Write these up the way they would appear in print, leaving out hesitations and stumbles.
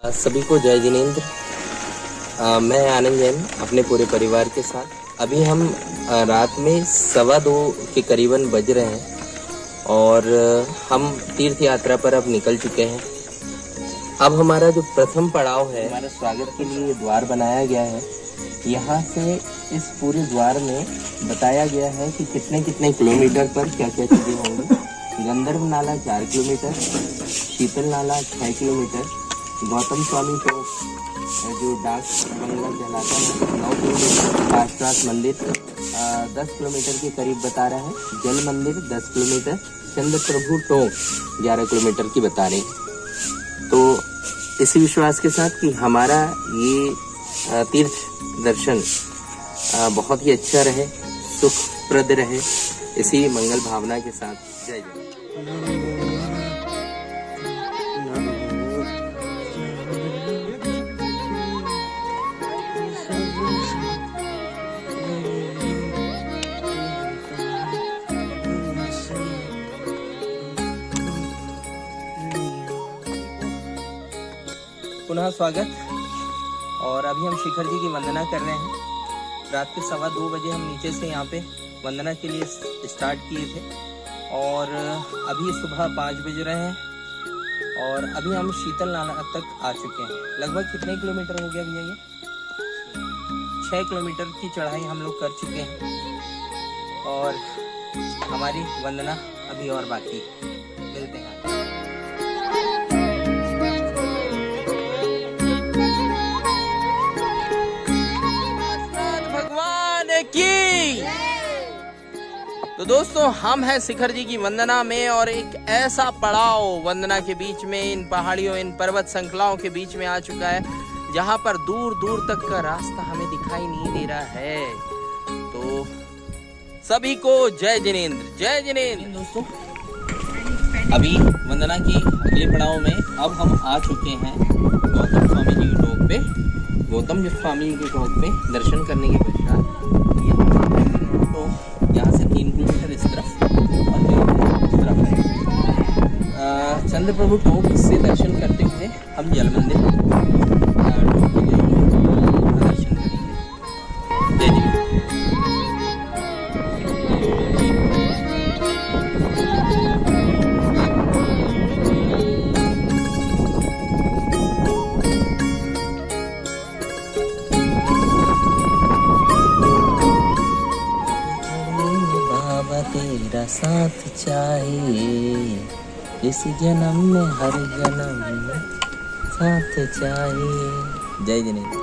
सभी को जय जिनेंद्र। मैं आनंद जैन अपने पूरे परिवार के साथ अभी हम रात में 1:15 के करीबन बज रहे हैं और हम तीर्थ यात्रा पर अब निकल चुके हैं। अब हमारा जो प्रथम पड़ाव है, हमारे स्वागत के लिए द्वार बनाया गया है। यहाँ से इस पूरे द्वार में बताया गया है कि कितने कितने किलोमीटर पर क्या क्या चीज़ें होंगी। गंधर्व नाला 4 किलोमीटर, शीतल नाला 6 किलोमीटर, गौतम स्वामी चौक जो डाक बंगला कहलाता है 9 किलोमीटर, काशनाथ मंदिर 10 किलोमीटर के करीब बता रहा है, जल मंदिर 10 किलोमीटर, चंद्र प्रभु टोंक 11 किलोमीटर की बता रही। तो इसी विश्वास के साथ कि हमारा ये तीर्थ दर्शन बहुत ही अच्छा रहे, सुखप्रद रहे, इसी मंगल भावना के साथ जय जय। पुनः स्वागत। और अभी हम शिखर जी की वंदना कर रहे हैं। रात के 2:15 बजे हम नीचे से यहाँ पे वंदना के लिए स्टार्ट किए थे और अभी सुबह 5 बज रहे हैं और अभी हम शीतल नाला तक आ चुके हैं। लगभग कितने किलोमीटर हो गया भैया? ये 6 किलोमीटर की चढ़ाई हम लोग कर चुके हैं और हमारी वंदना अभी और बाकी। मिलते हैं। तो दोस्तों, हम हैं शिखर जी की वंदना में और एक ऐसा पड़ाव वंदना के बीच में, इन पहाड़ियों, इन पर्वत श्रृंखलाओं के बीच में आ चुका है जहां पर दूर दूर तक का रास्ता हमें दिखाई नहीं दे रहा है। तो सभी को जय जिनेंद्र, जय जिनेंद्र। दोस्तों, अभी वंदना की अगले पड़ाव में अब हम आ चुके हैं गौतम स्वामी जी के टोक पे। गौतम स्वामी जी के टोक पे दर्शन करने के पश्चात यहाँ से 3 किलोमीटर इस तरफ और 3 किलोमीटर इस तरफ है। चंद्र प्रभु टोक से दर्शन करते हुए हम जल मंदिर टोक को दर्शन करेंगे। जय जी। तेरा साथ चाहिए इस जन्म में, हर जन्म साथ चाहिए। जय जिनेंद्र।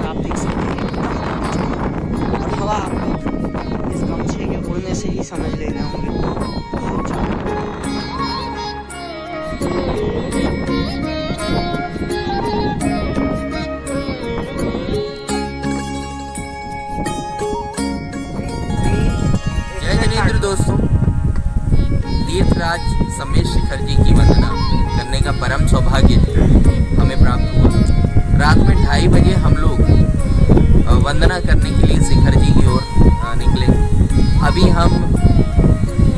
आप देख सकते हैं और हवा आपको इस गमछे के उड़ने से ही समझ लेना होंगे। दोस्तों, तीर्थराज समेत शिखर जी की वंदना करने का परम सौभाग्य हमें प्राप्त हुआ। रात में 2:30 बजे हम लोग वंदना करने के लिए शिखर जी की ओर निकले। अभी हम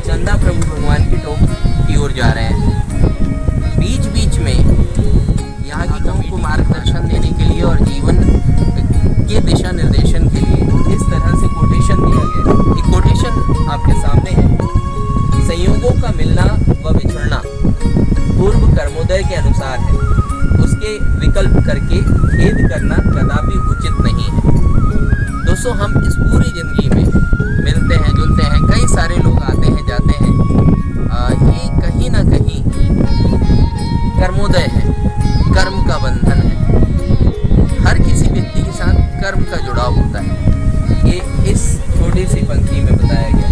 चंदा प्रभु भगवान की टोक की ओर जा रहे हैं। बीच बीच में यहाँ की टोक को मार्गदर्शन देने के लिए और जीवन के दिशा निर्देशन के लिए इस तरह से कोटेशन दिया गया। एक कोटेशन आपके सामने है। संयोगों का मिलना व बिछड़ना पूर्व कर्मोदय के अनुसार है, उसके विकल्प करके खेद करना कदापि उचित नहीं है। दोस्तों, हम इस पूरी जिंदगी में मिलते हैं, जुलते हैं, कई सारे लोग आते हैं, जाते हैं। ये कहीं ना कहीं कर्मोदय है, कर्म का बंधन है। हर किसी व्यक्ति के साथ कर्म का जुड़ाव होता है। ये इस छोटी सी पंक्ति में बताया गया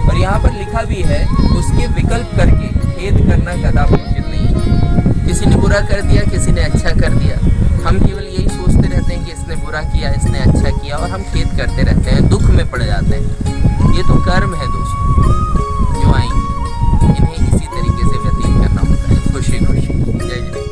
और यहाँ पर लिखा भी है, उसके विकल्प करके खेद करना कदापि उचित नहीं है। किसी ने बुरा कर दिया, किसी ने अच्छा कर दिया, हम केवल यही सोचते रहते हैं कि इसने बुरा किया, इसने अच्छा किया और हम खेद करते रहते हैं, दुख में पड़ जाते हैं। ये तो कर्म है दोस्तों जो आएंगे, इन्हें इसी तरीके से व्यतीत करना होता है, खुशी खुशी। जय जय।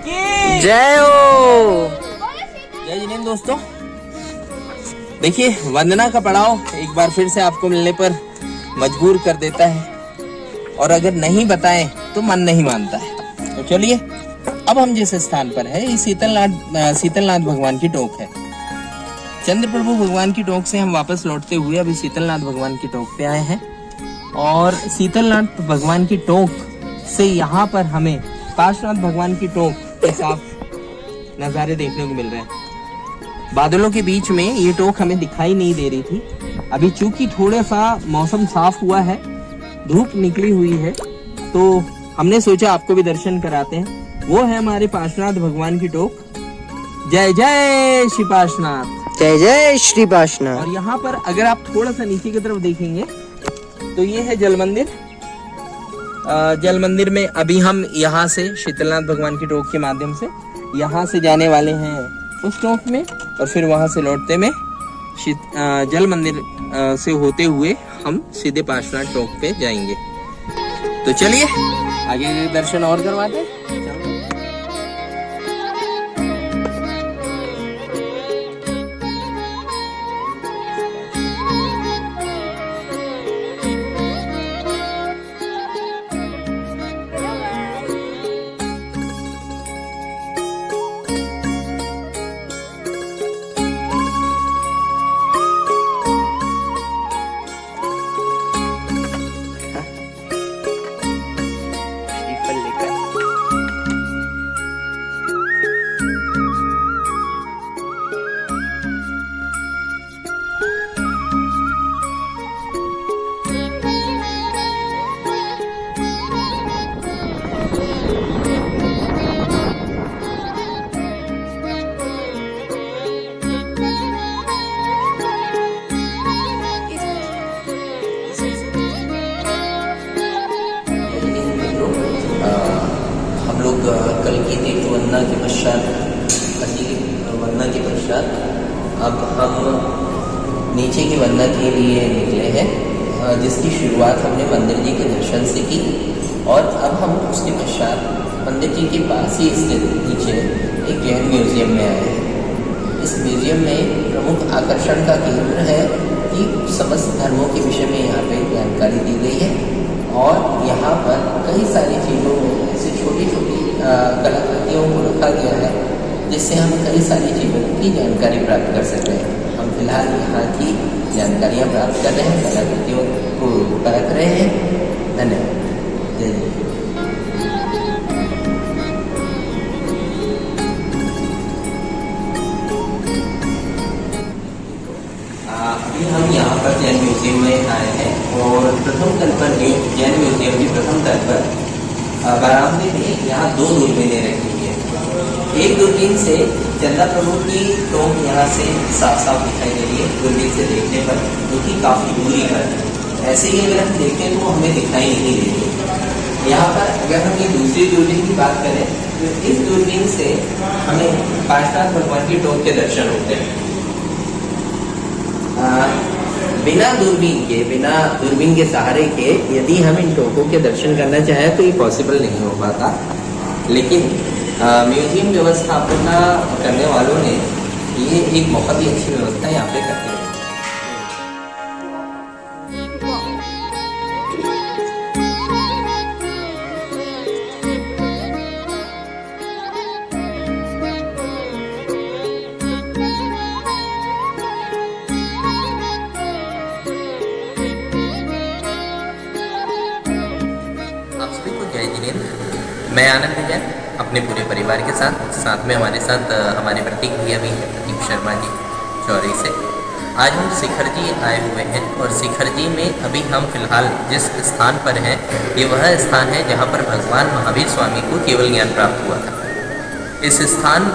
की जय हो। जय जिनेंद्र दोस्तों। देखिए वंदना का पड़ाव एक बार फिर से आपको मिलने पर मजबूर कर देता है, और अगर नहीं बताएं तो मन नहीं मानता है। तो चलिए अब हम जिस स्थान पर है ये शीतलनाथ भगवान की टोक है। चंद्र प्रभु भगवान की टोक से हम वापस लौटते हुए अभी शीतलनाथ भगवान की टोक पे आए हैं, और शीतलनाथ भगवान की टोक से यहाँ पर हमें पार्श्वनाथ भगवान की टोक के साफ नज़ारे देखने को मिल रहे हैं। बादलों के बीच में ये टोक हमें दिखाई नहीं दे रही थी। अभी चूंकि थोड़ा सा मौसम साफ हुआ है, धूप निकली हुई है, तो हमने सोचा आपको भी दर्शन कराते हैं। वो है हमारे पार्श्वनाथ भगवान की टोक। जय जय श्री पार्श्वनाथ। जय जय श्री पार्श्वनाथ। और यहाँ पर अगर आप थोड़ा सा नीचे की तरफ देखेंगे तो ये है जल मंदिर। जल मंदिर में अभी हम यहाँ से शीतलनाथ भगवान की टोक के माध्यम से यहाँ से जाने वाले हैं उस टोक में, और फिर वहाँ से लौटते में जल मंदिर से होते हुए हम सीधे पार्श्वनाथ टोक पे जाएंगे। तो चलिए आगे के दर्शन और करवाते हैं। श्रीफल लेकर हम लोग कल की तीर्थ वंदना के पश्चात वंदना के पश्चात अब हम नीचे की वंदना के लिए निकले हैं, जिसकी शुरुआत हमने मंदिर जी के दर्शन से की, और अब हम उसके पश्चात मंदिर जी के पास ही स्थित नीचे एक जैन म्यूजियम में आए हैं। इस म्यूजियम में प्रमुख आकर्षण का केंद्र है कि समस्त धर्मों के विषय में यहाँ पे जानकारी दी गई है, और यहाँ पर कई सारी चीज़ों में ऐसे छोटी छोटी कलाकृतियों को रखा गया है, जिससे हम कई सारी चीज़ों की जानकारी प्राप्त कर सकते हैं। हम फिलहाल यहाँ की जानकारियाँ प्राप्त कर रहे हैं, कलाकृतियों को परख रहे हैं। धन्यवाद। जय जय। अभी हम यहाँ पर जैन म्यूजियम में आए हैं, और प्रथम तल पर जैन म्यूजियम की प्रथम तल पर बरामदे में यहाँ दो दूरबीनें रखी है। एक दूरबीन से चंदा प्रभु की टोक यहाँ से साफ साफ दिखाई दे रही है दूरबीन से देखने पर, जो कि काफ़ी दूरी पर है। ऐसे ही अगर हम देखें तो हमें दिखाई नहीं देती। यहाँ पर अगर हम ये दूसरी दूरबीन की बात करें तो इस दूरबीन से हमें पार्श्वनाथ भगवान की टोक के दर्शन होते हैं। बिना दूरबीन के सहारे के यदि हम इन टोकों के दर्शन करना चाहें तो ये पॉसिबल नहीं हो पाता, लेकिन म्यूजियम व्यवस्थापना करने वालों ने ये एक बहुत ही अच्छी व्यवस्था यहाँ पे कर दी है। मैं आनंद जैन अपने पूरे परिवार के साथ में हमारे साथ हमारे प्रतीक भैया भी हैं, प्रतीक शर्मा जी चौरी से। आज हम शिखर जी आए हुए हैं, और शिखर जी में अभी हम फिलहाल जिस स्थान पर हैं ये वह स्थान है जहाँ पर भगवान महावीर स्वामी को केवल ज्ञान प्राप्त हुआ था। इस स्थान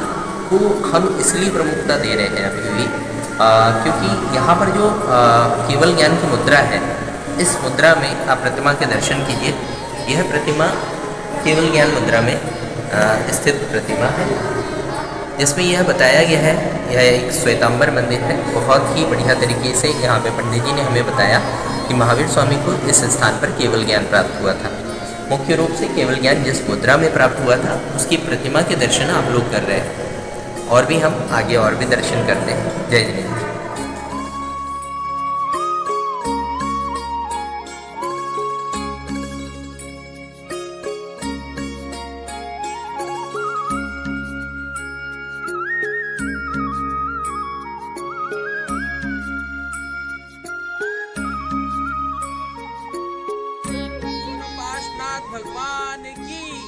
को हम इसलिए प्रमुखता दे रहे हैं अभी भी क्योंकि यहाँ पर जो केवल ज्ञान की मुद्रा है, इस मुद्रा में आप प्रतिमा के दर्शन कीजिए। यह प्रतिमा केवल ज्ञान मुद्रा में स्थित प्रतिमा है, जिसमें यह बताया गया है, यह एक श्वेतांबर मंदिर है। बहुत ही बढ़िया तरीके से यहाँ पे पंडित जी ने हमें बताया कि महावीर स्वामी को इस स्थान पर केवल ज्ञान प्राप्त हुआ था। मुख्य रूप से केवल ज्ञान जिस मुद्रा में प्राप्त हुआ था उसकी प्रतिमा के दर्शन आप लोग कर रहे हैं, और भी हम आगे और भी दर्शन करते हैं। जय जिनेन्द्र। पार्श्वनाथ भगवान की